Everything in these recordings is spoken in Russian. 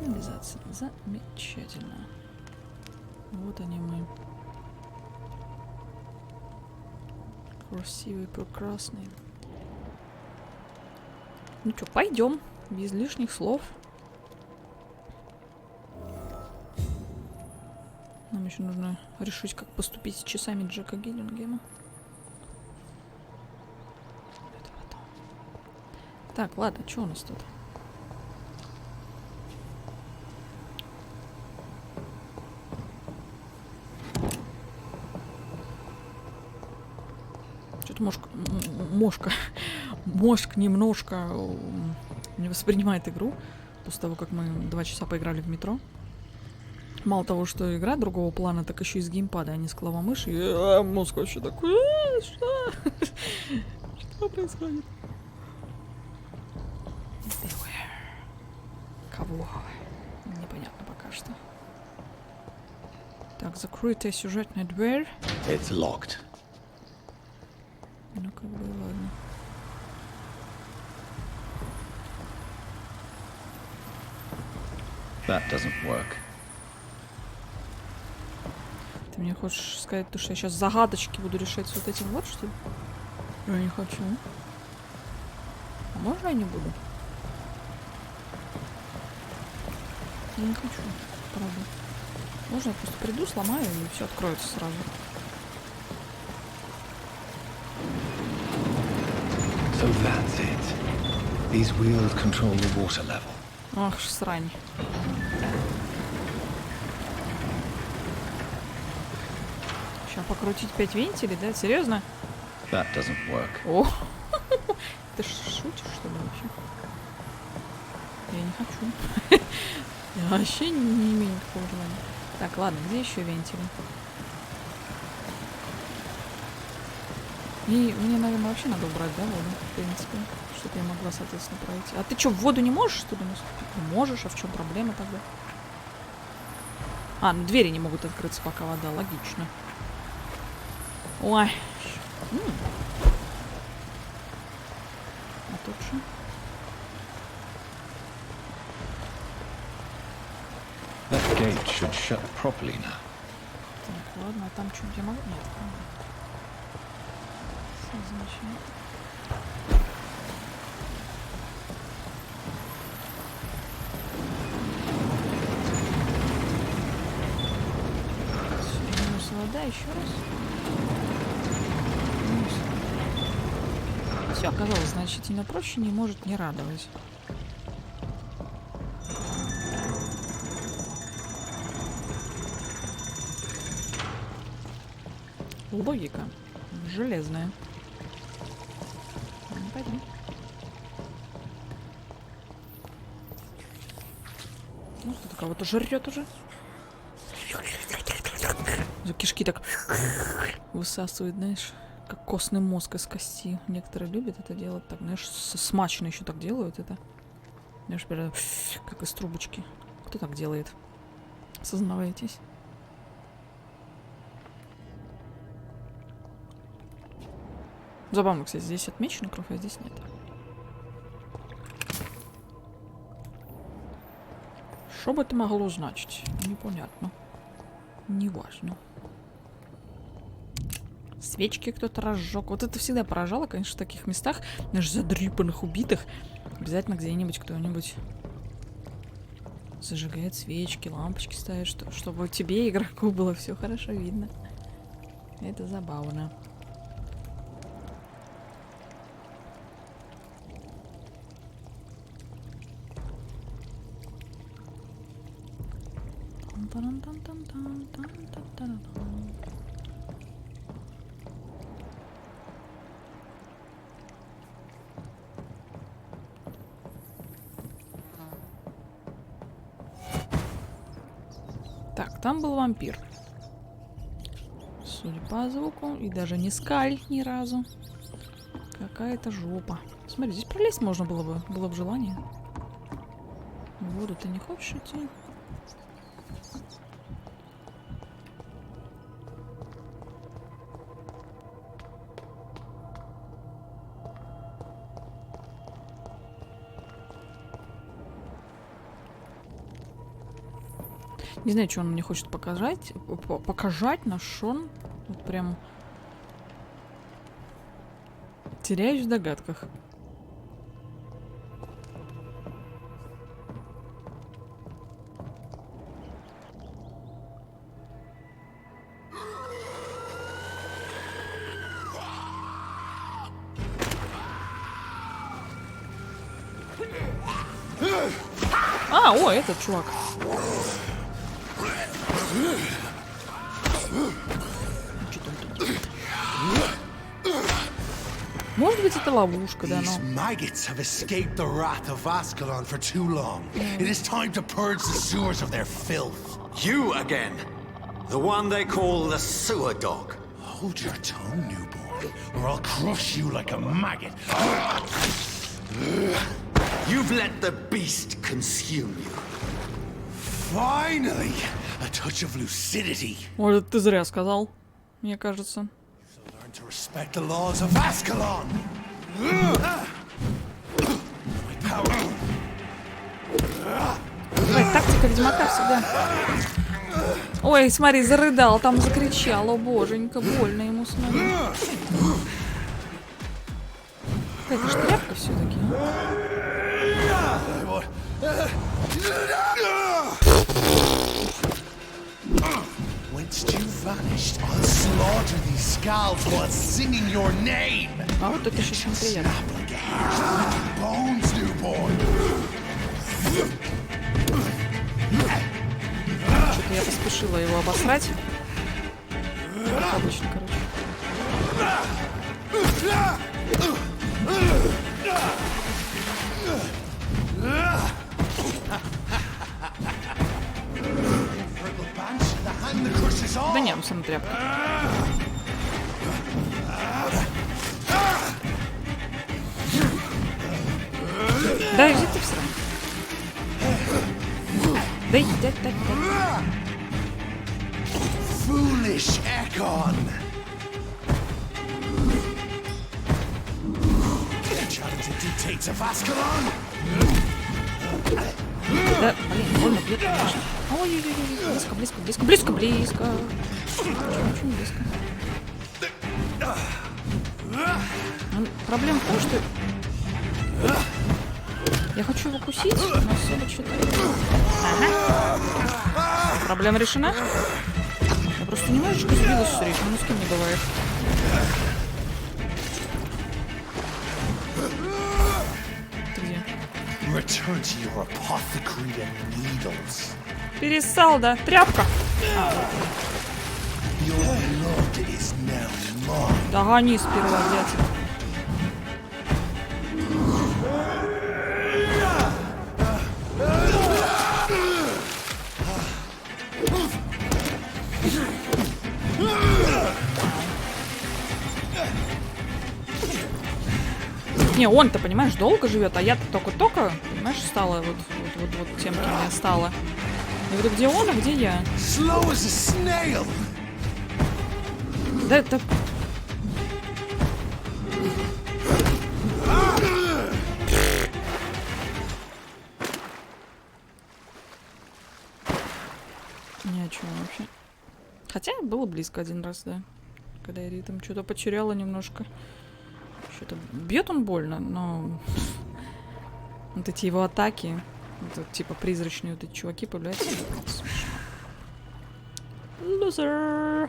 Сигнализация. Замечательно. Вот они мы. Красивые, прекрасные. Ну что, пойдем. Без лишних слов. Нам еще нужно решить, как поступить с часами Джека Гиллингема. Это потом. Так, ладно, что у нас тут? Что-то мозг немножко не воспринимает игру после того, как мы 2 часа поиграли в метро. Мало того, что игра другого плана, так еще и с геймпада, а не с клавомыши. И мозг вообще такой, что? Что происходит? Кого? Непонятно пока что. Так, закрытая сюжетная дверь. It's locked. Ну, как бы, ладно. That doesn't work. Ты мне хочешь сказать, что я сейчас загадочки буду решать с вот этим вот, что ли? Я не хочу. А можно я не буду? Я не хочу, правда. Можно я просто приду, сломаю, и все откроется сразу. So that's it. These wheels control the water level. Ах, срань. Сейчас покрутить 5 вентилей, да? Серьезно? That doesn't work. О, ты шутишь, что ли, вообще? Я не хочу. Я вообще не имею никакого желания. Так, ладно, где еще вентили? И мне, наверное, вообще надо убрать, да, воду, в принципе, чтобы я могла, соответственно, пройти. А ты что, в воду не можешь, что ли, наступить? Ну, можешь, а в чем проблема тогда? А, ну двери не могут открыться, пока вода, логично. Ой. А тут что? That gate should shut properly now. Так, ладно, а там что-нибудь я могу? Нет. Все замечательно. Минус вода, еще раз. Все оказалось значительно проще, не может не радовать. Логика железная. Пойдем. Ну, кто-то кого-то жрет уже. Кишки так высасывает, знаешь, как костный мозг из кости. Некоторые любят это делать так, знаешь, смачно еще так делают это. Знаешь, прям как из трубочки. Кто так делает? Осознавайтесь. Забавно, кстати, здесь отмечена кровь, а здесь нет. Что бы это могло значить? Непонятно. Неважно. Свечки кто-то разжег. Вот это всегда поражало, конечно, в таких местах, даже задрипанных, убитых. Обязательно где-нибудь кто-нибудь зажигает свечки, лампочки ставит, чтобы тебе, игроку, было все хорошо видно. Это забавно. Так, там был вампир. Судя по звуку, и даже не скаль ни разу. Какая-то жопа. Смотри, здесь пролезть можно было бы желание. В воду ты не хочешь идти? Не знаю, что он мне хочет показать. Показать на Шон. Вот прям... Теряюсь в догадках. А, о, этот чувак. Может быть, это ловушка, да, но... Maggots have escaped the wrath of Ascalon for too long. It is time to purge the sewers of their filth. You again. The one they call the sewer dog. Hold your tongue, newborn, or I'll crush you like a maggot. You've let the beast consume you. Finally, a touch of lucidity. Может, ты зря сказал, мне кажется. Learn to respect the laws of Ascalon. My power. Ой, тактика ведьмака всегда. Ой, смотри, зарыдал, там закричал. О, боженька, больно ему смотреть. Это ж тряпка все-таки. Whence you vanished, I'll slaughter these scalds while singing your name. А вот это еще очень приятно. Bones, newborn. Что-то я поспешила его обосрать. Как обычно, короче. Да не, ну сам тряпка. Да иди ты все равно. Да иди, дай. Foolish Ekon. Challenge the dictates of Ascalon. Да, блин, больно бьет, конечно. Ой-ой-ой, близко. Очень близко. Проблема в том, что я хочу его кусить, но особо что-то... Ага. Проблема решена? Я просто немножечко сбилась с ритма, ну с кем не бывает. Ты где? Return to your apothecary and needles. Перессал, да? Тряпка! Your blood is now mine. Догони сперва, дядя. Не, он-то, понимаешь, долго живет, а я-то только-только, понимаешь, стала вот тем, кем я стала. И вот где он, а где я? Slow as a snail. Да это... Ни о чем вообще. Хотя было близко один раз, да. Когда я ритм что-то потеряла немножко. Что-то бьет он больно, но вот эти его атаки, вот, типа призрачные вот эти чуваки появляются. Лузер.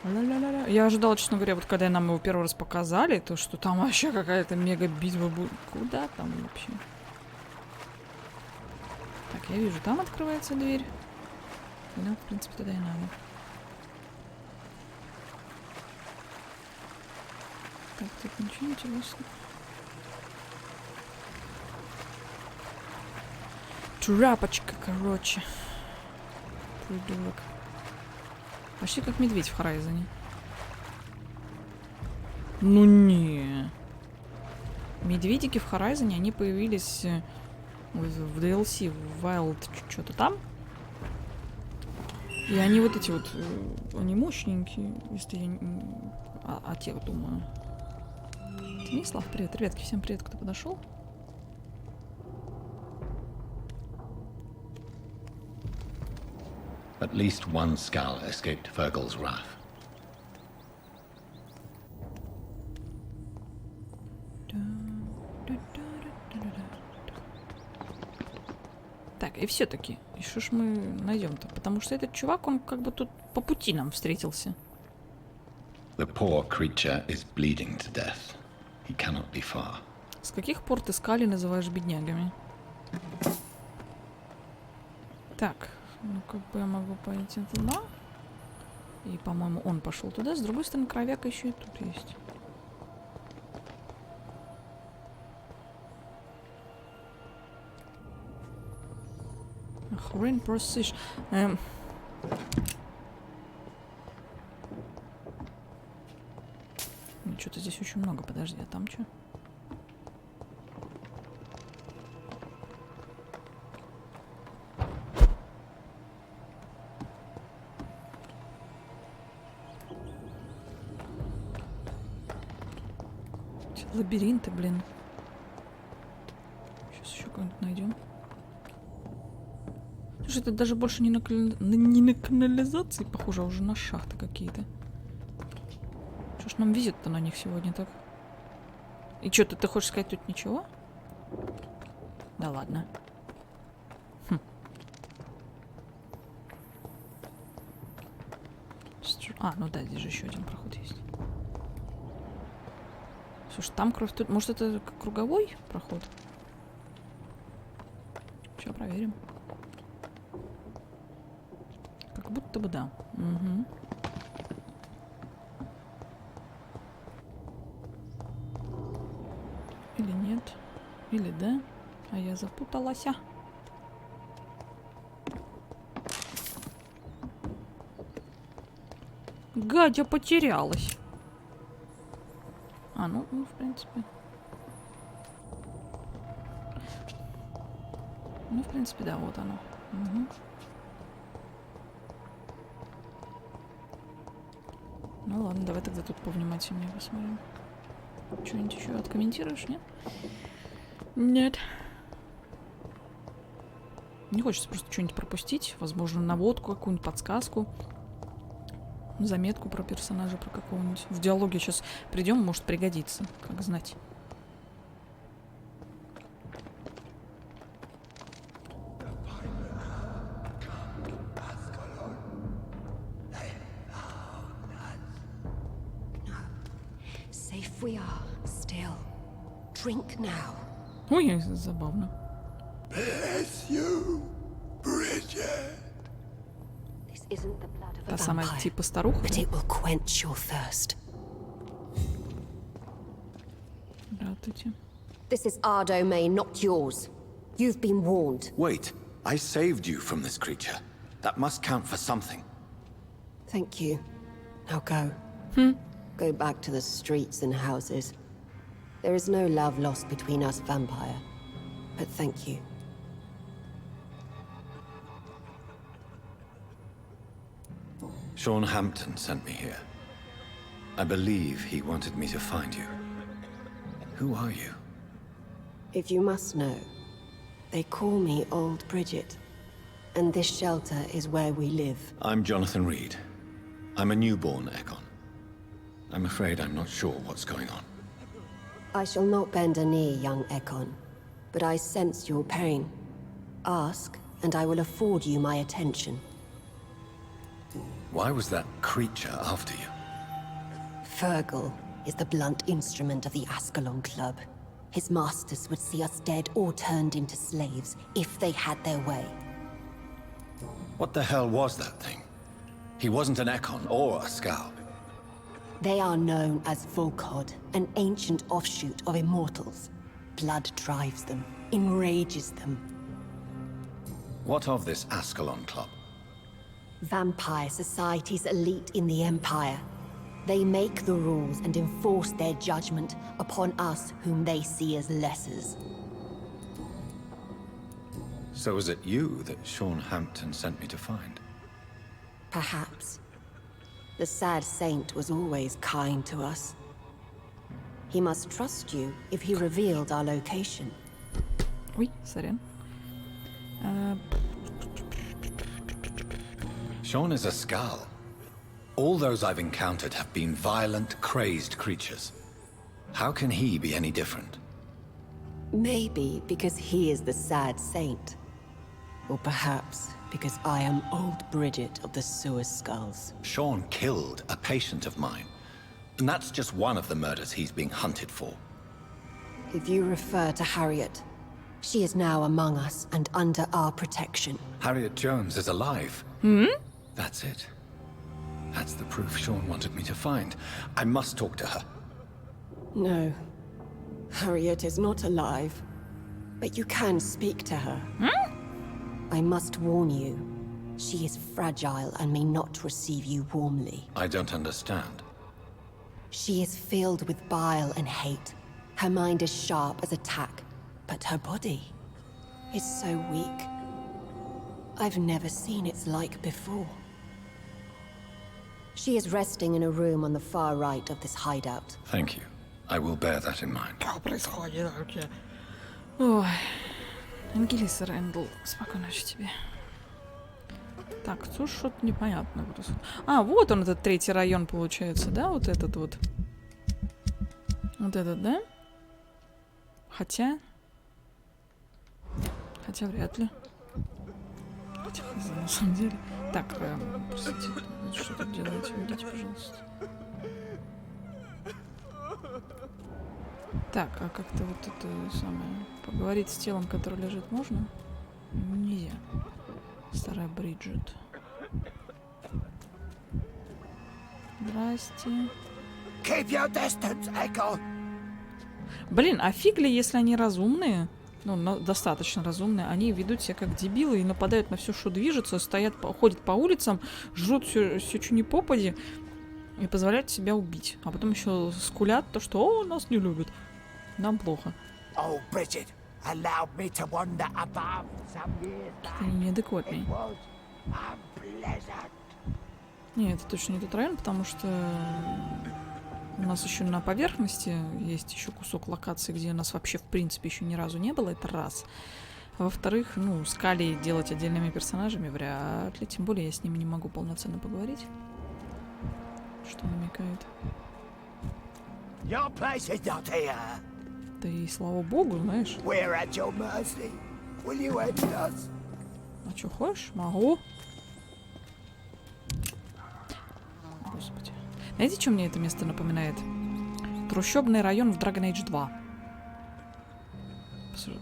Ла-ла-ла-ла. Я ожидала, честно говоря, вот когда нам его первый раз показали, то что там вообще какая-то мега битва будет. Куда там вообще? Так, я вижу, там открывается дверь. Да, в принципе, туда и надо. Так, тут ничего интересного. Тряпочка, короче. Придурок. Почти как медведь в Хорайзоне. Ну не. Медведики в Хорайзоне, они появились в DLC, в Wild что-то там. И они вот эти вот, они мощненькие, если я о тех думаю. Станислав, привет, ребятки, всем привет, кто подошел. At least one skull escaped Fergal's wrath. Так, и все-таки, и что ж мы найдем-то? Потому что этот чувак, он как бы тут по пути нам встретился. The poor creature is bleeding to death. He cannot be far. С каких пор ты скали называешь беднягами? Так, ну как бы я могу пойти туда. И, по-моему, он пошел туда. С другой стороны, кровяка еще и тут есть. Хрен просишь. Что-то здесь очень много. Подожди, а там что? Лабиринты, блин. Сейчас еще кого-нибудь найдем. Слушай, это даже больше не на канализации, похоже, а уже на шахты какие-то. Что ж нам везет-то на них сегодня так? И что, ты хочешь сказать тут ничего? Да ладно. Хм. А, ну да, здесь же еще один проход есть. Слушай, там кровь тут... Может, это круговой проход? Сейчас проверим. Как будто бы да. Угу. Или нет. Или да. А я запуталась. Гадя потерялась. А, ну, в принципе. Ну, в принципе, да, вот оно. Угу. Ну ладно, давай тогда тут повнимательнее посмотрим. Что-нибудь еще откомментируешь, нет? Нет. Не хочется просто что-нибудь пропустить. Возможно, наводку, какую-нибудь подсказку. Заметку про персонажа, про какого-нибудь. В диалоге сейчас придем, может пригодится, как знать. Safe we are, still. Drink now. Ой, забавно. Bless you, Bridget. This isn't the blood of Та a самая vampire, типа старуха. but it will quench your thirst. Здравствуйте. This is our domain, not yours. You've been warned. Wait, I saved you from this creature. That must count for something. Thank you. Now go. Go back to the streets and houses. There is no love lost between us, vampire. But thank you. Sean Hampton sent me here. I believe he wanted me to find you. Who are you? If you must know, they call me Old Bridget. And this shelter is where we live. I'm Jonathan Rid. I'm a newborn Ekon. I'm afraid I'm not sure what's going on. I shall not bend a knee, young Ekon. But I sense your pain. Ask, and I will afford you my attention. Why was that creature after you? Fergal is the blunt instrument of the Ascalon Club. His masters would see us dead or turned into slaves if they had their way. What the hell was that thing? He wasn't an Ekon or a Scout. They are known as Volkod, an ancient offshoot of immortals. Blood drives them, enrages them. What of this Ascalon Club? Vampire society's elite in the Empire. They make the rules and enforce their judgment upon us whom they see as lessers. So was it you that Sean Hampton sent me to find? Perhaps. The sad saint was always kind to us. He must trust you if he revealed our location. Ой, сорян. Sean is a Skal. All those I've encountered have been violent, crazed creatures. How can he be any different? Maybe because he is the sad saint. Or perhaps because I am old Bridget of the Sewer Skulls. Sean killed a patient of mine. And that's just one of the murders he's being hunted for. If you refer to Harriet, she is now among us and under our protection. Harriet Jones is alive. That's it. That's the proof Sean wanted me to find. I must talk to her. No. Harriet is not alive. But you can speak to her. I must warn you. She is fragile and may not receive you warmly. I don't understand. She is filled with bile and hate. Her mind is sharp as a tack, but her body is so weak. I've never seen its like before. She is resting in a room on the far right of this hideout. Thank you. I will bear that in mind. Что происходит вообще? Ой. Ангелиса Рэндл, спокойной ночи тебе. Так, тут что-то непонятно просто. А, вот он, этот третий район, получается, да? Вот этот вот. Вот этот, да? Хотя вряд ли. Хотя, на самом деле. Так, простите, что тут делаете? Уйдите, пожалуйста. Так, а как-то вот это самое... Поговорить с телом, которое лежит, можно? Нельзя. Старая Бриджит. Здрасте. Keep your distance, Echo. Блин, а фиг ли, если они разумные? Ну, достаточно разумные. Они ведут себя как дебилы и нападают на все, что движется, стоят, ходят по улицам, жрут все, что не попади и позволяют себя убить. А потом еще скулят то, что «О, нас не любят». Нам плохо. Oh, Bridget, allowed me to wander above some years back. Они неадекватные. It was unpleasant. Не, это точно не тот район, потому что у нас еще на поверхности есть еще кусок локации, где у нас вообще в принципе еще ни разу не было. Это раз. А во-вторых, ну, Скали делать отдельными персонажами вряд ли. Тем более я с ними не могу полноценно поговорить. Что намекает. Your place is not here. Да и слава богу, знаешь. We're at your mercy. Will you end us? А что, хочешь? Могу. Господи. Знаете, что мне это место напоминает? Трущобный район в Dragon Age 2.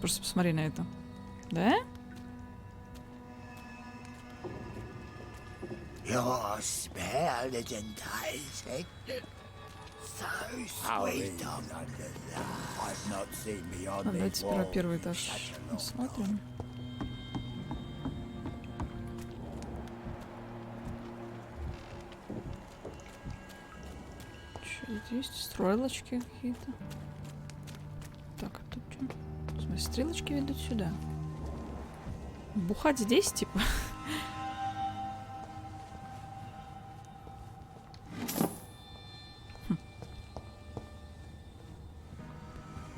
Просто посмотри на это. Да? Your smell is enticing. So sweet of I've not seen beyond Давайте these сперва walls первый этаж such a long посмотрим. Что здесь? Стрелочки какие-то. Так, а тут что? Смотри, стрелочки ведут сюда. Бухать здесь, типа?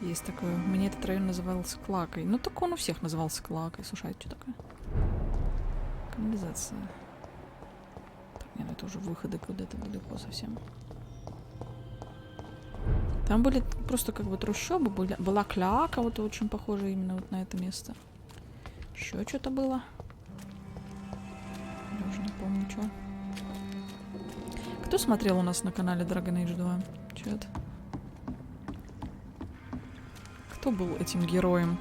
Есть такое. Мне этот район назывался Клакой. Ну, так он у всех назывался Клакой. Слушай, а что такое? Канализация. Так, нет, это уже выходы куда-то далеко совсем. Там были просто как бы трущобы. Была Кляка, вот очень похожа именно вот на это место. Еще что-то было. Я уже не помню, что. Кто смотрел у нас на канале Dragon Age 2? Чё-то. Кто был этим героем?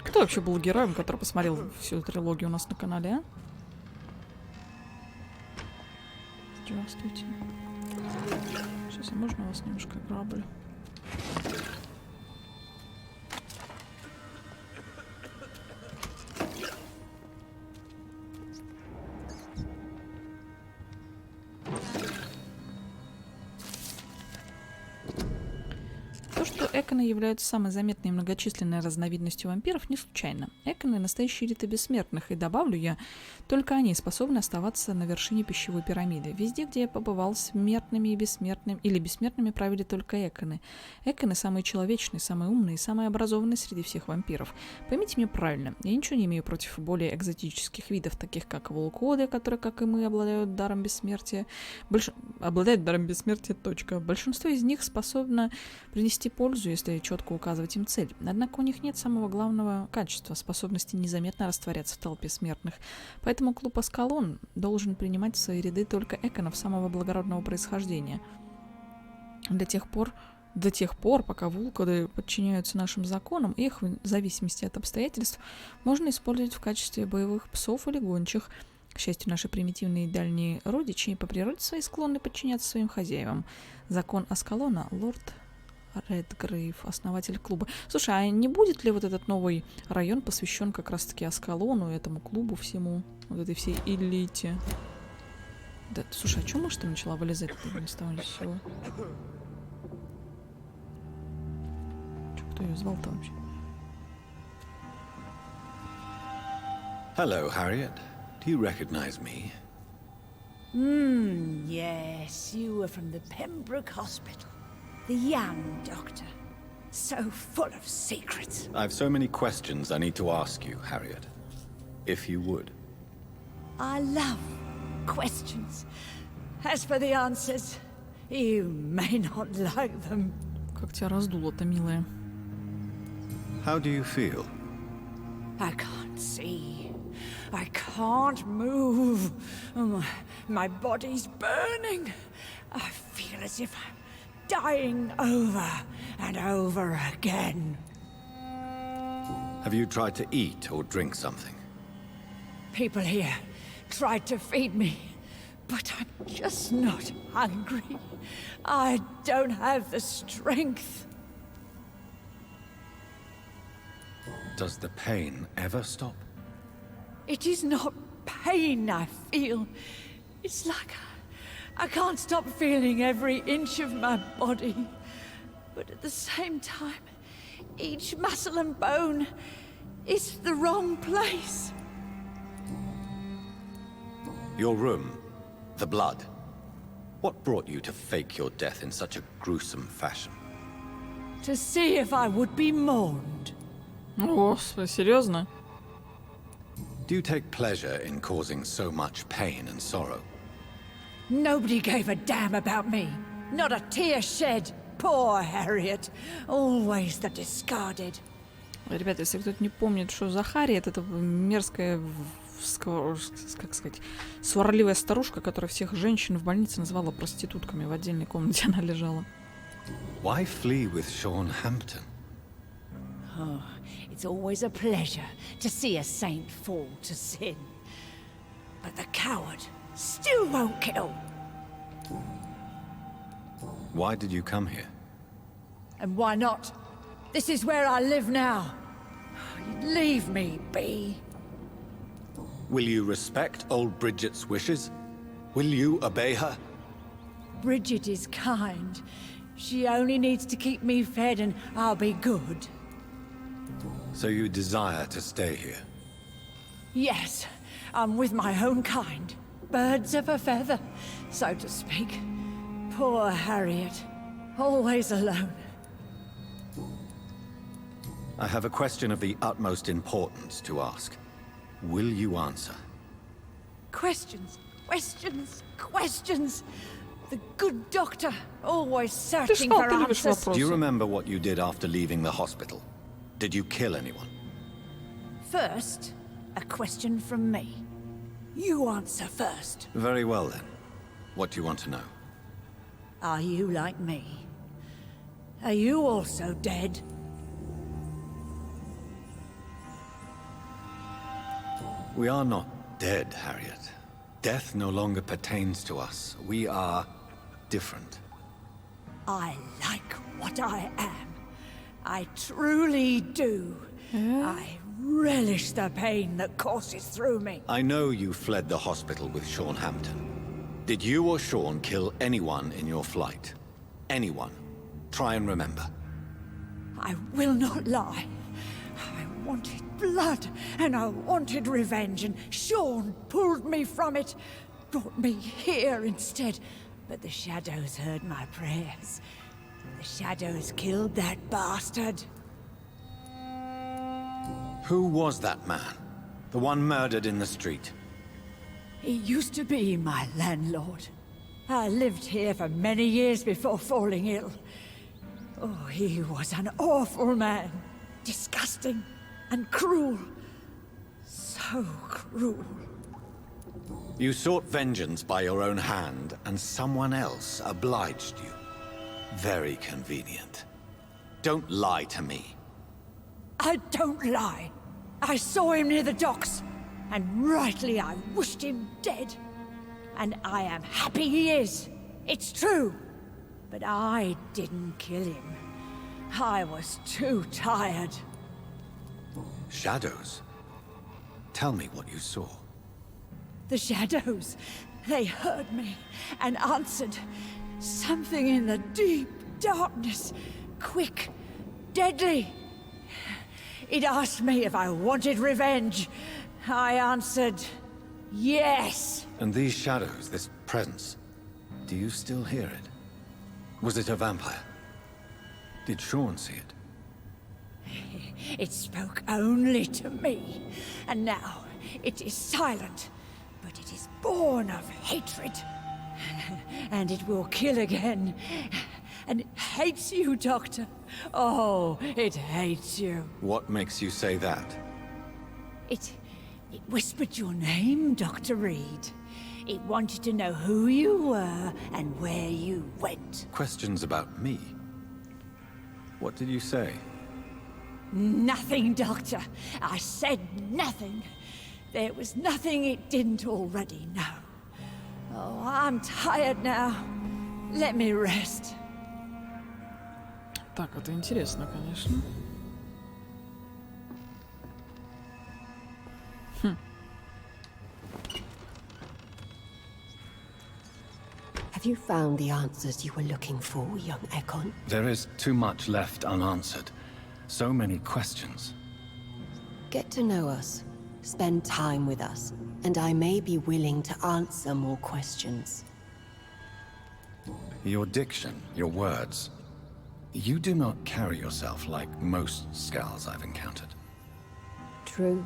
Кто вообще был героем, который посмотрел всю трилогию у нас на канале, а? Здравствуйте. Сейчас, а можно вас немножко граблю? эконы являются самой заметной и многочисленной разновидностью вампиров не случайно. Эконы — настоящие элиты бессмертных, и добавлю я, только они способны оставаться на вершине пищевой пирамиды. Везде, где я побывал, смертными и бессмертными или бессмертными правили только эконы. Эконы самые человечные, самые умные и самые образованные среди всех вампиров. Поймите меня правильно, я ничего не имею против более экзотических видов, таких как волкоды, которые, как и мы, обладают даром бессмертия. Обладают даром бессмертия, точка. Большинство из них способно принести пользу, если четко указывать им цель. Однако у них нет самого главного качества — способности незаметно растворяться в толпе смертных. Поэтому клуб Аскалон должен принимать в свои ряды только эконов самого благородного происхождения. До тех пор, пока вулкоды подчиняются нашим законам, их, в зависимости от обстоятельств, можно использовать в качестве боевых псов или гончих. К счастью, наши примитивные дальние родичи по природе своей склонны подчиняться своим хозяевам. Закон Аскалона, лорд Редгрейв, основатель клуба. Слушай, а не будет ли вот этот новый район посвящен как раз-таки Аскалону, этому клубу всему, вот этой всей элите? Да, слушай, а чё мышь-то начала вылезать ни с того ни с сего? Кто ее звал-то вообще? Hello, Harriet. Do you recognize me? Yes, you were from the Pembroke Hospital. The young doctor. So full of secrets. I've so many questions I need to ask you, Harriet. If you would. I love questions. As for the answers, you may not like them. Как тебя раздуло-то, милая. How do you feel? I can't see. I can't move. My body's burning. I feel as if I'm dying over and over again. Have you tried to eat or drink something? People here tried to feed me, but I'm just not hungry. I don't have the strength. Does the pain ever stop? It is not pain I feel. It's like I can't stop feeling every inch of my body. But at the same time, each muscle and bone is the wrong place. Your room, the blood. What brought you to fake your death in such a gruesome fashion? To see if I would be mourned. О, серьезно? Do you take pleasure in causing so much pain and sorrow? Nobody gave a damn about me. Not a tear shed. Poor Harriet. Always the discarded. Ребята, если кто-то не помнит, что за Харриет, это мерзкая, как сказать, сварливая старушка, которая всех женщин в больнице называла проститутками. В отдельной комнате она лежала. Why flee with Sean Hampton? Oh, it's always a pleasure to see a saint fall to sin. But the coward still won't kill. Why did you come here? And why not? This is where I live now. Leave me be. Will you respect old Bridget's wishes? Will you obey her? Bridget is kind. She only needs to keep me fed and I'll be good. So you desire to stay here? Yes, I'm with my own kind. Birds of a feather, so to speak. Poor Harriet, always alone. I have a question of the utmost importance to ask. Will you answer? Questions, questions, questions. The good doctor, always searching for answers. Do you remember what you did after leaving the hospital? Did you kill anyone? First, a question from me. You answer first. Very well then. What do you want to know? Are you like me? Are you also dead? We are not dead, Harriet. Death no longer pertains to us. We are different. I like what I am. I truly do. I relish the pain that courses through me. I know you fled the hospital with Sean Hampton. Did you or Sean kill anyone in your flight? Anyone? Try and remember. I will not lie. I wanted blood, and I wanted revenge, and Sean pulled me from it, brought me here instead. But the shadows heard my prayers. The shadows killed that bastard. Who was that man? The one murdered in the street? He used to be my landlord. I lived here for many years before falling ill. Oh, he was an awful man. Disgusting and cruel. So cruel. You sought vengeance by your own hand, and someone else obliged you. Very convenient. Don't lie to me. I don't lie. I saw him near the docks, and rightly I wished him dead. And I am happy he is. It's true. But I didn't kill him. I was too tired. Shadows? Tell me what you saw. The shadows, they heard me and answered. Something in the deep darkness, quick, deadly. It asked me if I wanted revenge. I answered, yes. And these shadows, this presence, do you still hear it? Was it a vampire? Did Sean see it? It spoke only to me, and now it is silent, but it is born of hatred. And it will kill again. And it hates you, Doctor. Oh, it hates you. What makes you say that? It whispered your name, Dr. Reed. It wanted to know who you were and where you went. Questions about me? What did you say? Nothing, Doctor. I said nothing. There was nothing it didn't already know. Oh, I'm tired now. Let me rest. Так, это интересно, конечно. Have you found the answers you were looking for, young Ekon? There is too much left unanswered. So many questions. Get to know us, spend time with us, and I may be willing to answer more questions. Your diction, your words. You do not carry yourself like most Skulls I've encountered. True.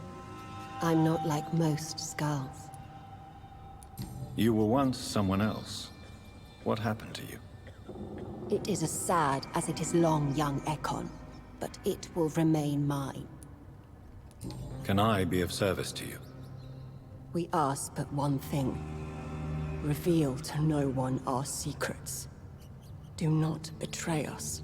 I'm not like most Skulls. You were once someone else. What happened to you? It is as sad as it is long, young Ekon, but it will remain mine. Can I be of service to you? We ask but one thing. Reveal to no one our secrets. Do not betray us.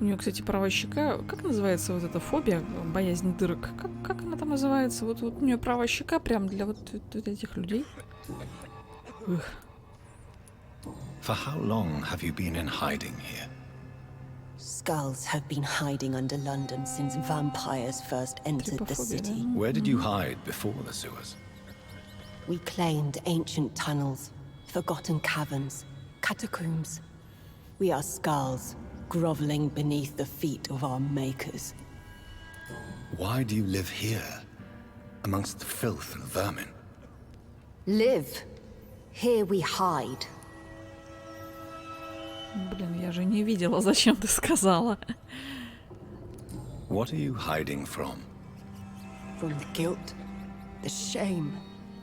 У нее, кстати, правая щека. Как называется вот эта фобия, боязнь дырок? Как она там называется? Вот у нее правая щека прям для вот этих людей. Ugh. For how long have you been in hiding here? Skulls have been hiding under London since vampires first entered the city. Where did you hide before the sewers? We claimed ancient tunnels, forgotten caverns, catacombs. We are Skulls, groveling beneath the feet of our makers. Why do you live here, amongst the filth and vermin? Live. Here we hide. Блин, я же не видела, зачем ты сказала. What are you hiding from? From the guilt, the shame,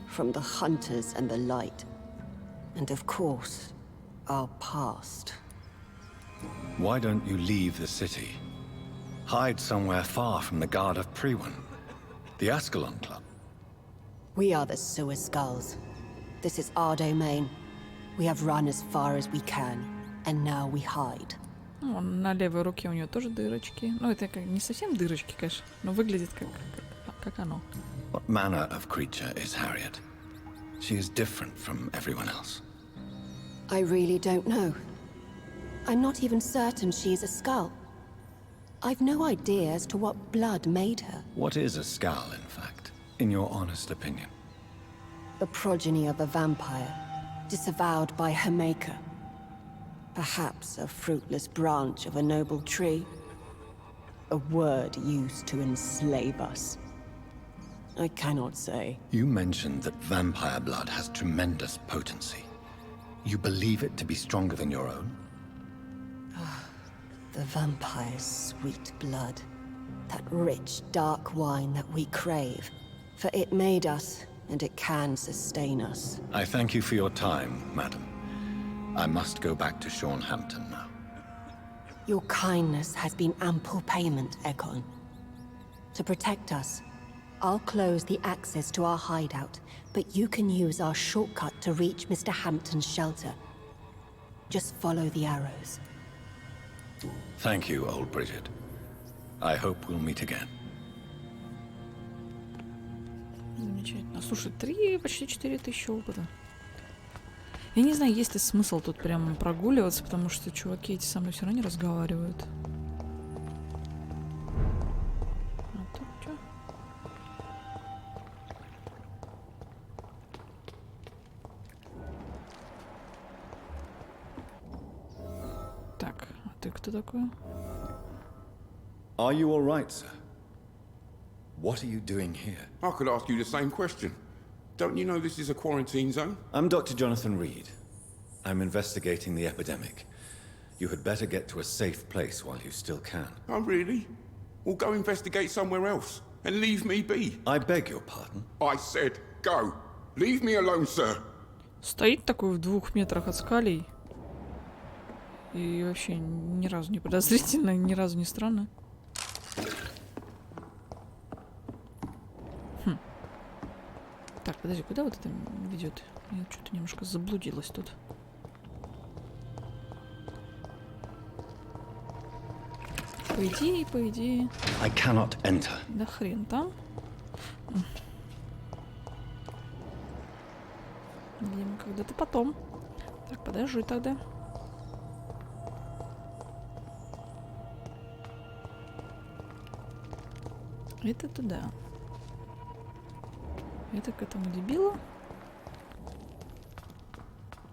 from the hunters and the light. And of course, our past. Why don't you leave the city? Hide somewhere far from the Guard of Priwen, the Ascalon Club. We are the Sewer Skulls. This is our domain. We have run as far as we can, and now we hide. На левой руке у нее тоже дырочки. Ну, это не совсем дырочки, конечно, но выглядит как оно. What manner of creature is Harriet? She is different from everyone else. I really don't know. I'm not even certain she's a Skull. I've no idea as to what blood made her. What is a Skull, in fact, in your honest opinion? The progeny of a vampire, disavowed by her maker. Perhaps a fruitless branch of a noble tree. a word used to enslave us? I cannot say. You mentioned that vampire blood has tremendous potency. You believe it to be stronger than your own? The vampire's sweet blood. That rich, dark wine that we crave. For it made us, and it can sustain us. I thank you for your time, madam. I must go back to Hampton now. Your kindness has been ample payment, Ekon. To protect us, I'll close the access to our hideout, but you can use our shortcut to reach Mr. Hampton's shelter. Just follow the arrows. Thank you, old Bridget. I hope we'll meet again. Замечательно. Слушай, почти 4000 опыта. Я не знаю, есть ли смысл тут прям прогуливаться, потому что чуваки эти со мной все равно не разговаривают. А тут что? Так, а ты кто такой? Are you all right, sir? What are you doing here? I could ask you the same question. Don't you know this is a quarantine zone? I'm Dr. Jonathan Reid. I'm investigating the epidemic. You had better get to a safe place while you still can. Oh, really? Well, go investigate somewhere else and leave me be. I beg your pardon? I said go. Leave me alone, sir. Стоит такой в 2 метрах от скалей. И вообще ни разу не подозрительно, ни разу не странно. Так, подожди, куда вот это ведет? Я что-то немножко заблудилась тут. По идее. I cannot enter. Да хрен там. Видимо, когда-то потом. Так, подожди тогда. Это туда. Это к этому дебилу.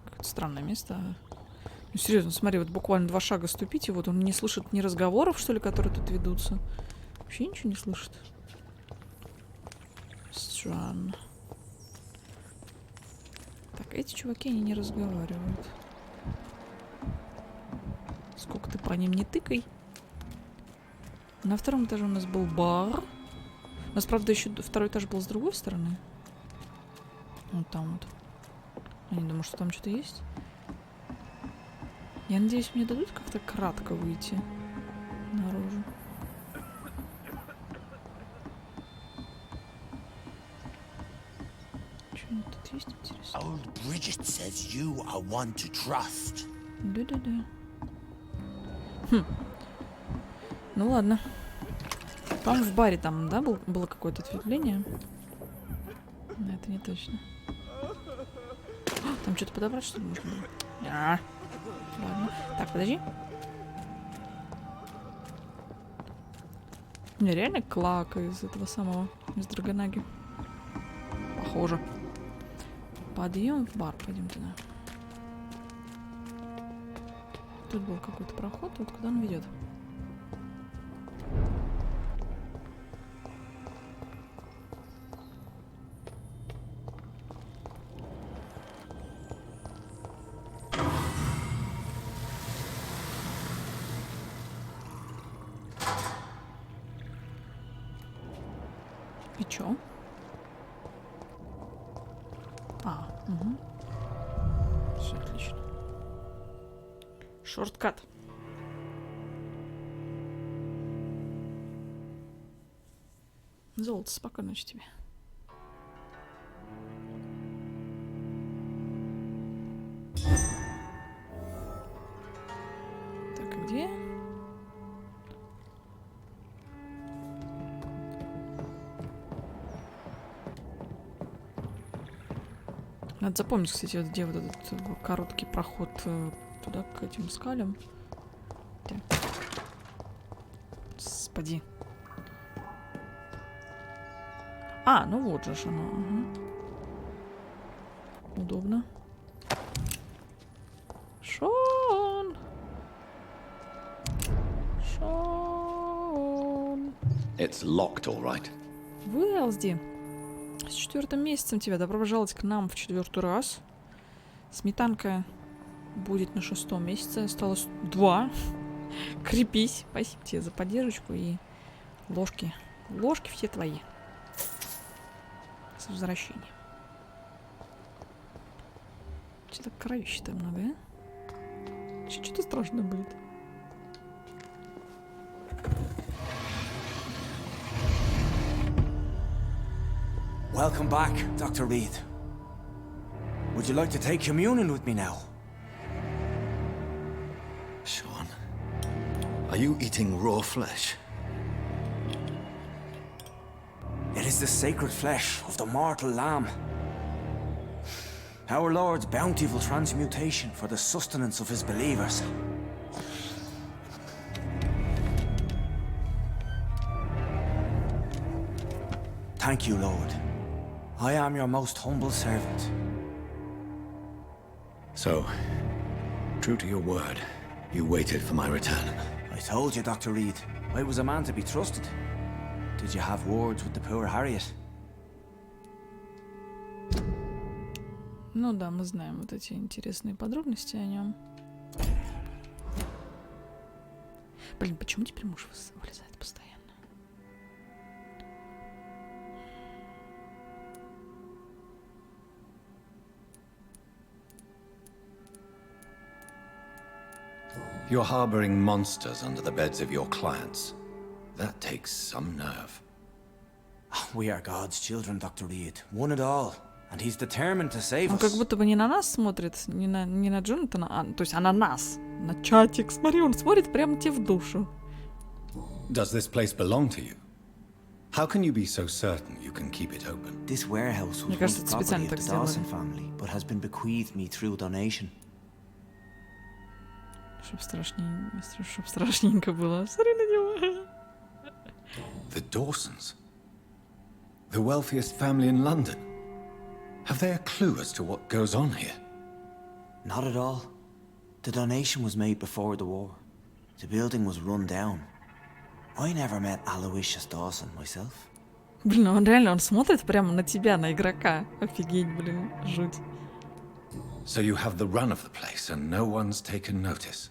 Какое-то странное место. Ну, серьезно, смотри, вот буквально 2 шага ступить, и вот он не слышит ни разговоров, что ли, которые тут ведутся. Вообще ничего не слышит. Странно. Так, эти чуваки, они не разговаривают. Сколько ты по ним не тыкай. На 2-м этаже у нас был бар. У нас, правда, еще 2-й этаж был с другой стороны. Вот там вот. Я не думаю, что там что-то есть. Я надеюсь, мне дадут как-то кратко выйти наружу. Что-нибудь тут есть интересно? Old Bridget says you are one to trust. Да-да-да. Ну ладно. По-моему, в баре там, да, было какое-то ответвление? Но это не точно. Там что-то подобрать, что ли, можно было? Ладно. Так, подожди. Не, реально клака из этого самого, из Драгонаги. Похоже. Подъем в бар, пойдем туда. Тут был какой-то проход, вот куда он ведет. И чё? Угу. Все отлично. Шорткат. Золото, спокойной ночи тебе. Так, а где? Надо запомнить, кстати, вот где вот этот короткий проход туда, к этим скалям. Так. Господи. А, ну вот же оно. Ага. Удобно. Шон! Шон! It's locked, all right. Уэлсди. С 4-м месяцем тебя. Добро пожаловать к нам в 4-й раз. Сметанка будет на 6-м месяце. Осталось 2. Крепись. Спасибо тебе за поддержку и ложки. Ложки все твои. С возвращением. Что-то кровища-то много, а? Что-то страшно будет. Welcome back, Dr. Reid. Would you like to take communion with me now? Sean, are you eating raw flesh? It is the sacred flesh of the mortal lamb. Our Lord's bountiful transmutation for the sustenance of his believers. Thank you, Lord. I am your most humble servant. So, true to your word, you waited for my return. I told you, Dr. Reid, I was a man to be trusted. Did you have words with the poor Harriet? Ну да, мы знаем вот эти интересные подробности о нем. Блин, почему теперь муж вылезает постоянно? You're harboring monsters under the beds of your clients. That takes some nerve. We are God's children, Dr. Reid. One and all. And he's determined to save Он us. как будто бы не на нас смотрит, не на Джонатана, то есть, а на нас. На чатик. Смотри, он смотрит прямо тебе в душу. Does this place belong to you? How can you be so certain you can keep it open? This warehouse was Мне кажется, once это property специально of так the сделали. Dawson family, but has been bequeathed me through donation. Чтоб страшненько было. Смотри на него. The Dawsons? The wealthiest family in London? Have they a clue as to what goes on here? Not at all. The donation was made before the war. The building was run down. I never met Aloysius Dawson myself. Блин, он реально, он смотрит прямо на тебя, на игрока. Офигеть, блин, жуть. So you have the run of the place and no one's taken notice?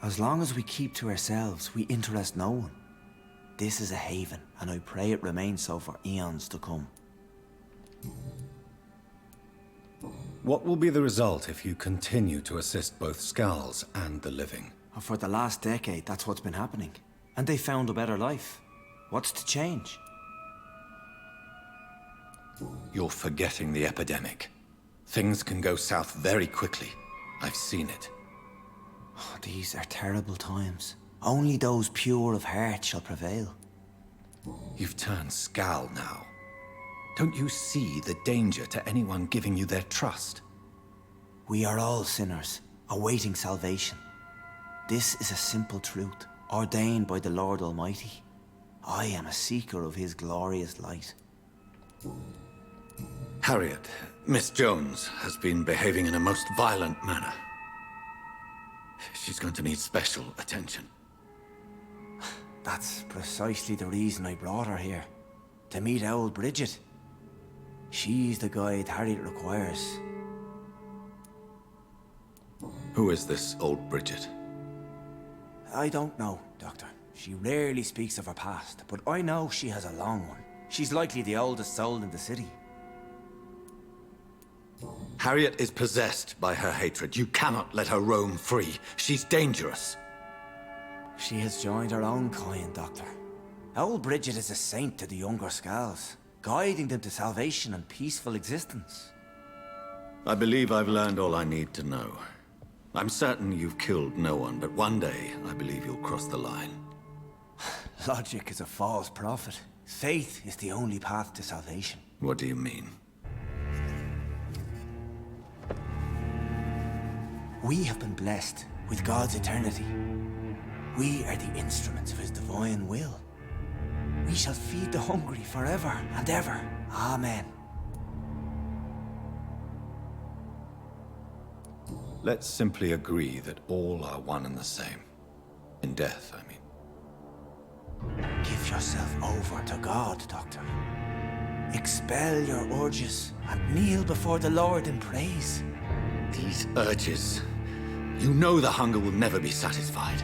As long as we keep to ourselves, we interest no one. This is a haven, and I pray it remains so for eons to come. What will be the result if you continue to assist both Skulls and the living? For the last decade, that's what's been happening. And they found a better life. What's to change? You're forgetting the epidemic. Things can go south very quickly. I've seen it. Oh, these are terrible times. Only those pure of heart shall prevail. You've turned Skull now. Don't you see the danger to anyone giving you their trust? We are all sinners, awaiting salvation. This is a simple truth, ordained by the Lord Almighty. I am a seeker of his glorious light. Harriet, Miss Jones, has been behaving in a most violent manner. She's going to need special attention. That's precisely the reason I brought her here. To meet old Bridget. She's the guide Harriet requires. Who is this old Bridget? I don't know, Doctor. She rarely speaks of her past, but I know she has a long one. She's likely the oldest soul in the city. Harriet is possessed by her hatred. You cannot let her roam free. She's dangerous. She has joined her own kind, Doctor. Old Bridget is a saint to the younger Skulls, guiding them to salvation and peaceful existence. I believe I've learned all I need to know. I'm certain you've killed no one, but one day I believe you'll cross the line. Logic is a false prophet. Faith is the only path to salvation. What do you mean? We have been blessed with God's eternity. We are the instruments of his divine will. We shall feed the hungry forever and ever. Amen. Let's simply agree that all are one and the same. In death, I mean. Give yourself over to God, Doctor. Expel your urges and kneel before the Lord in praise. These urges. You know the hunger will never be satisfied.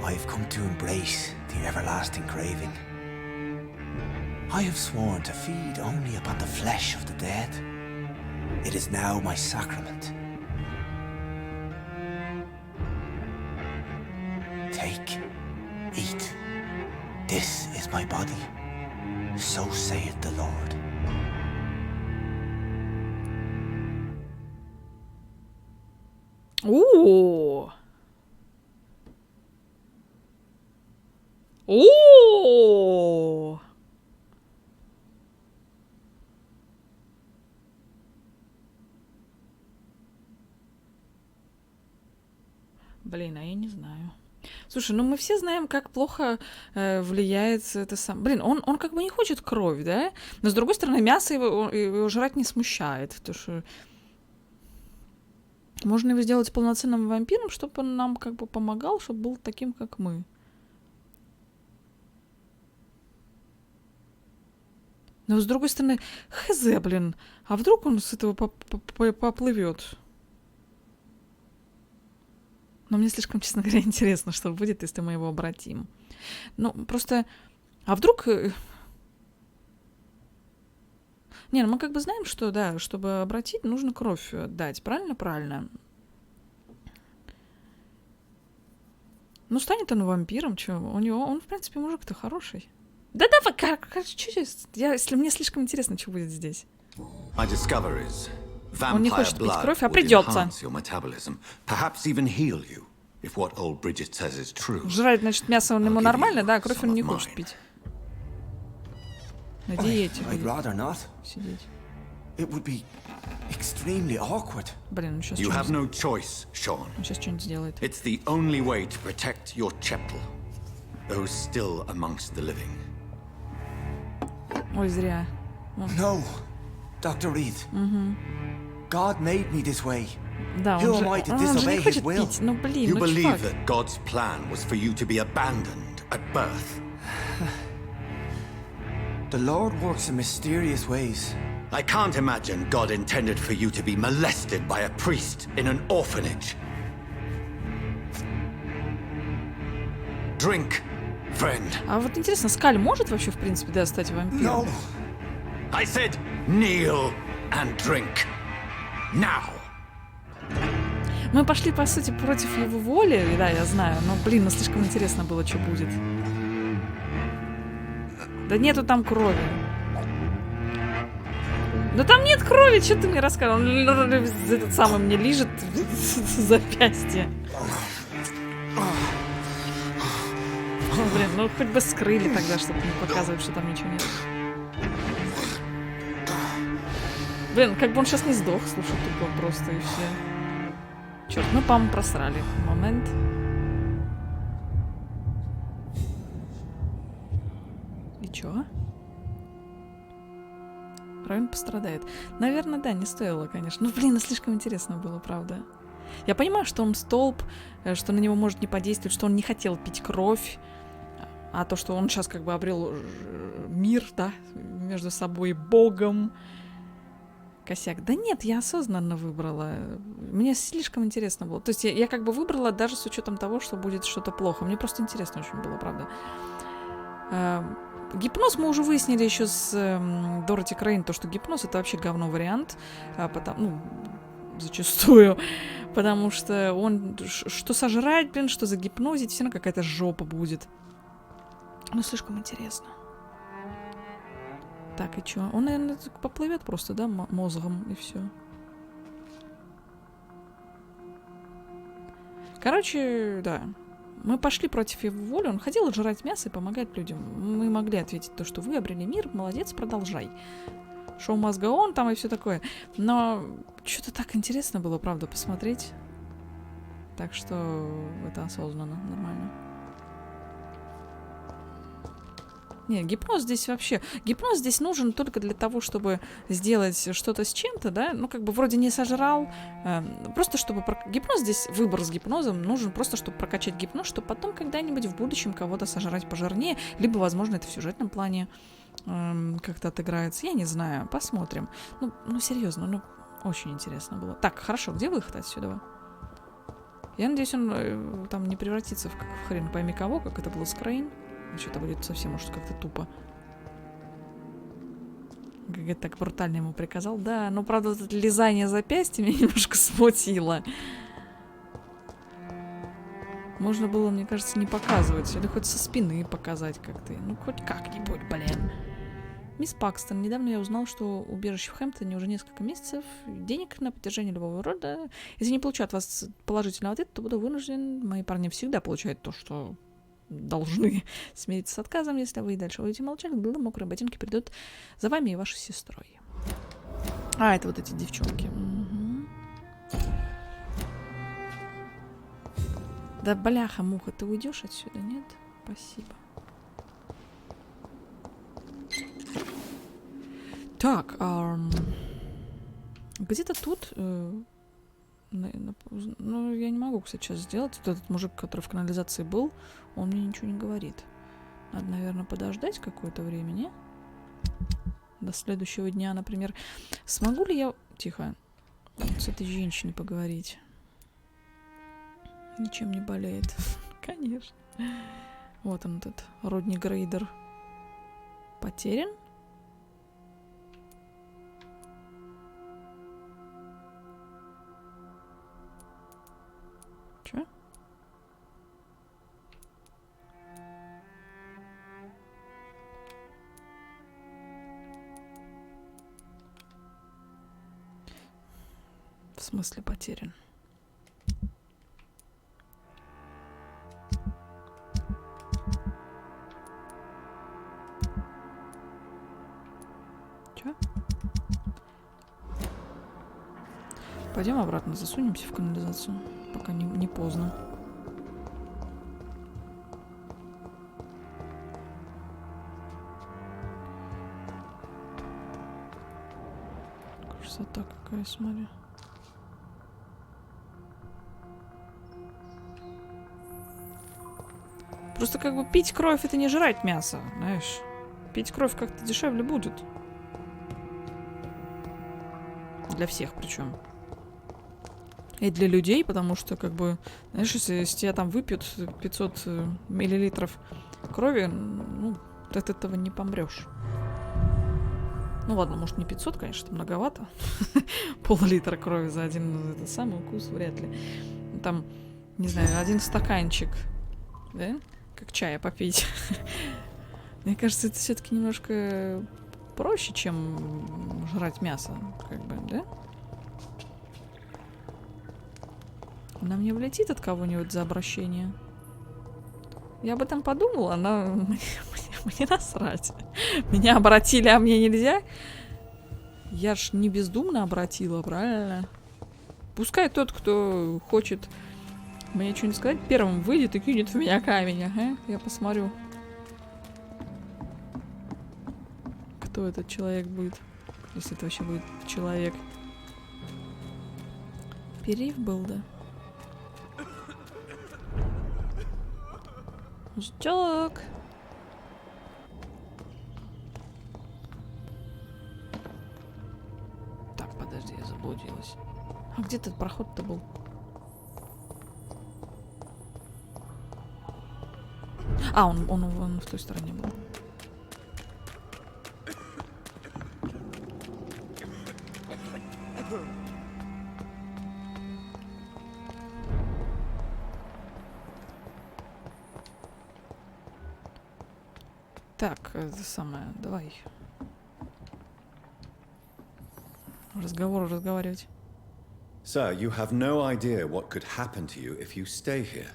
I've come to embrace the everlasting craving. I have sworn to feed only upon the flesh of the dead. It is now my sacrament. Take, eat. This is my body. So saith the Lord. Ooh. Ooh. Блин, а я не знаю. Слушай, ну мы все знаем, как плохо влияет это сам. Блин, он как бы не хочет кровь, да? Но с другой стороны, мясо его жрать не смущает, потому что можно его сделать полноценным вампиром, чтобы он нам как бы помогал, чтобы был таким, как мы. Но с другой стороны, хз, блин, а вдруг он с этого поплывет? Но мне слишком, честно говоря, интересно, что будет, если мы его обратим. Ну, просто... А вдруг... Не, ну мы как бы знаем, что, да, чтобы обратить, нужно кровь дать. Правильно? Правильно. Ну, станет он вампиром, чё? Он, в принципе, мужик-то хороший. Да давай, если мне слишком интересно, что будет здесь. Он не хочет пить кровь, а придется. Жрать, значит, мясо ему нормально, да, а кровь он не хочет пить. На диете будет сидеть. Блин, он сейчас что-нибудь сделает. Ой, зря. No, Dr. Reid. God made me this way. Да, он же не хочет пить. Ну, блин, You ну believe чувак. that God's plan was for you to be abandoned at birth? The Lord works in mysterious ways. I can't imagine God intended for you to be molested by a priest in an orphanage. Drink, friend. А вот интересно, Скаль может вообще, в принципе, да, стать вампиром? No. I said kneel and drink. Now. Мы пошли, по сути, против его воли, да, я знаю, но, блин, ну слишком интересно было, что будет. Да нету там крови. Да там нет крови, что ты мне рассказывал? Он этот самый мне лижет запястье. Блин, ну хоть бы скрыли тогда, чтобы не показывать, что там ничего нет. Блин, как бы он сейчас не сдох, слушай, тупо просто и все. Черт, мы, по-моему, просрали. Момент. И чё? Район пострадает. Наверное, да, не стоило, конечно. Ну, блин, слишком интересно было, правда. Я понимаю, что он столб, что на него может не подействовать, что он не хотел пить кровь, а то, что он сейчас как бы обрел мир, да, между собой и Богом. Косяк. Да нет, я осознанно выбрала. Мне слишком интересно было. То есть я как бы выбрала даже с учетом того, что будет что-то плохо. Мне просто интересно очень было, правда. Гипноз мы уже выяснили еще с Дороти Крейн, то, что гипноз — это вообще говно вариант. Ну, зачастую. Потому что он что сожрать, блин, что загипнозить, все равно какая-то жопа будет. Ну, слишком интересно. Так, и чё? Он, наверное, поплывет просто, да, мозгом, и все. Короче, да. Мы пошли против его воли. Он хотел жрать мясо и помогать людям. Мы могли ответить то, что вы обрели мир, молодец, продолжай. Шоу мозга он там и все такое. Но что-то так интересно было, правда, посмотреть. Так что это осознанно, нормально. Не, гипноз здесь вообще... Гипноз здесь нужен только для того, чтобы сделать что-то с чем-то, да? Ну, как бы вроде не сожрал. Просто чтобы... Гипноз здесь, выбор с гипнозом нужен просто, чтобы прокачать гипноз, чтобы потом когда-нибудь в будущем кого-то сожрать пожирнее. Либо, возможно, это в сюжетном плане как-то отыграется. Я не знаю, посмотрим. Ну серьезно, ну, очень интересно было. Так, хорошо, где выход отсюда? Я надеюсь, он там не превратится в хрен пойми кого, как это было с Крейн. Что-то будет совсем, может, как-то тупо. ГГ так брутально ему приказал. Да, но, правда, это лизание запястья меня немножко смутило. Можно было, мне кажется, не показывать. Или хоть со спины показать как-то. Ну, хоть как-нибудь, блин. Мисс Пакстон, недавно я узнал, что убежище в Хэмптоне уже несколько месяцев. Денег на поддержание любого рода. Если не получу от вас положительного ответа, то буду вынужден. Мои парни всегда получают то, что должны смириться с отказом. Если вы и дальше будете молчать, было мокрые ботинки придут за вами и вашей сестрой. А, это вот эти девчонки. Угу. Да бляха-муха, ты уйдешь отсюда, нет? Спасибо. Так, где-то тут... Ну, я не могу, кстати, сейчас сделать. Вот этот мужик, который в канализации был, он мне ничего не говорит. Надо, наверное, подождать какое-то время, не? До следующего дня, например. Смогу ли я... Тихо. С этой женщиной поговорить? Ничем не болеет. Конечно. Вот он, этот Родни Грейдер. Потерян? Чё? В смысле потерян? Чё? Пойдем обратно, засунемся в канализацию, пока не поздно. Красота какая, смотри. Просто как бы пить кровь — это не жрать мясо, знаешь. Пить кровь как-то дешевле будет. Для всех причем. И для людей, потому что, как бы, знаешь, если тебя там выпьют 500 миллилитров крови, ну, ты от этого не помрешь. Ну ладно, может не 500, конечно, это многовато. Пол-литра крови за один этот самый укус вряд ли. Там, не знаю, один стаканчик, да? Как чая попить. Мне кажется, это все-таки немножко проще, чем жрать мясо, как бы, да? Она мне влетит от кого-нибудь за обращение. Я об этом подумала, но мне насрать. Меня обратили, а мне нельзя? Я ж не бездумно обратила, правильно? Пускай тот, кто хочет мне что-нибудь сказать, первым выйдет и кинет в меня камень, ага. Я посмотрю, кто этот человек будет. Если это вообще будет человек. Перерыв был, да? Ждёк. Так, подожди, я заблудилась. А где этот проход-то был? А, он в той стороне был. Так, это самое, давай. Разговаривать. Sir, you have no idea what could happen to you if you stay here.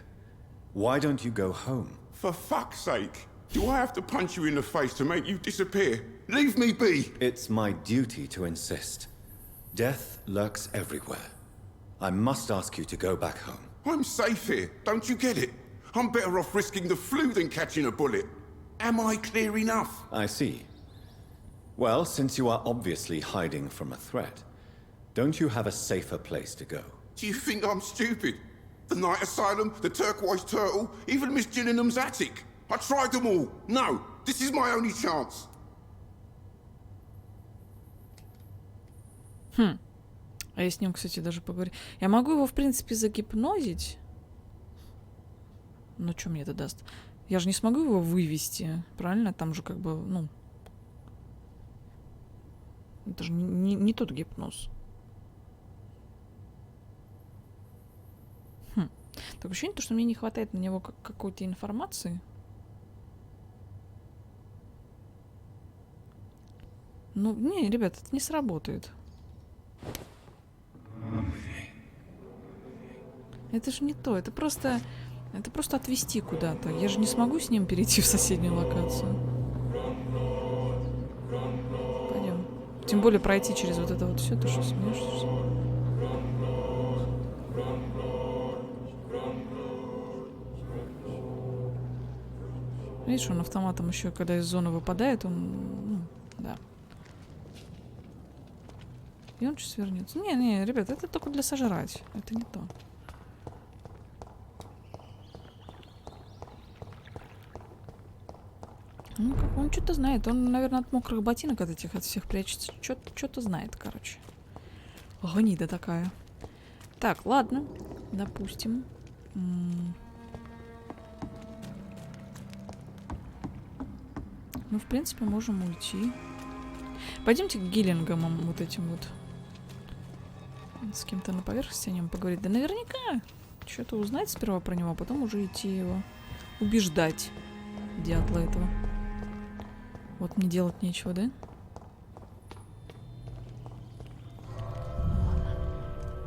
Why don't you go home? For fuck's sake! Do I have to punch you in the face to make you disappear? Leave me be! It's my duty to insist. Death lurks everywhere. I must ask you to go back home. I'm safe here, don't you get it? I'm better off risking the flu than catching a bullet. Am I clear enough? I see. Well, since you are obviously hiding from a threat, don't you have a safer place to go? Do you think I'm stupid? The Night Asylum, the Turquoise Turtle, even Miss Gillingham's attic. I tried them all. No, this is my only chance. А я с ним, кстати, даже поговорю. Я могу его, в принципе, загипнозить. Но что мне это даст? Я же не смогу его вывести, правильно? Там же как бы, ну... Это же не тот гипноз. Такое ощущение, что мне не хватает на него какой-то информации. Ну, не, ребят, это не сработает. Это же не то, это просто отвести куда-то. Я же не смогу с ним перейти в соседнюю локацию. Пойдем. Тем более пройти через вот это вот все, ты что, смеешься? Видишь, он автоматом еще, когда из зоны выпадает, он... Ну, да. И он сейчас вернется. Не, ребят, это только для сожрать. Это не то. Ну, как он что-то знает. Он, наверное, от мокрых ботинок от этих, от всех прячется. Что-то знает, короче. Гнида такая. Так, ладно. Допустим. Ну, в принципе, можем уйти. Пойдемте к Гиллингамам вот этим вот. С кем-то на поверхности о нем поговорить. Да наверняка что-то узнать сперва про него, а потом уже идти его убеждать. Дятла этого. Вот мне делать нечего, да?